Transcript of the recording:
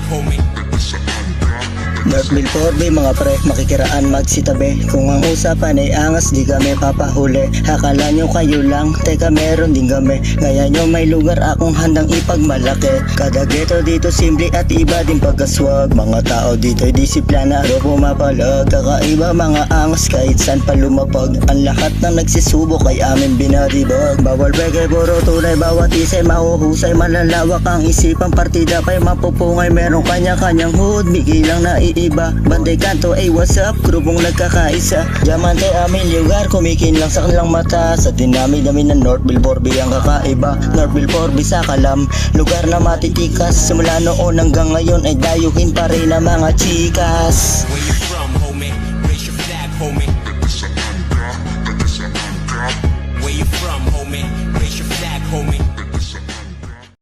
homie. Northville 4B mga pre, makikiraan magsitabi. Kung ang usapan ay angas, di kami papahuli. Akala nyo kayo lang, teka meron din kami. Ngaya nyo may lugar akong handang ipagmalaki. Kada ghetto dito simple at iba din pagkaswag. Mga tao dito'y disiplinado pumapalag. Kakaiba mga angas kahit saan pa lumapag. Ang lahat ng nagsusubok ay amin binaribag. Bawal peke, puro tunay, bawat isa'y mahuhusay. Malalawak ang isipang partida pa'y mapupungay. Meron kanya-kanyang hood, bigilang na iba. Banday kanto ay what's up, grupong nagkakaisa. Diamante amin lugar, kumikin lang sa kanilang mata. Sa dinami-dami ng Northville 4B ang kakaiba. Northville 4B sa Kalam, lugar na matitikas. Simula noon hanggang ngayon ay dayuhin pa rin ang mga chikas. Where you from, homie? Raise your flag, homie.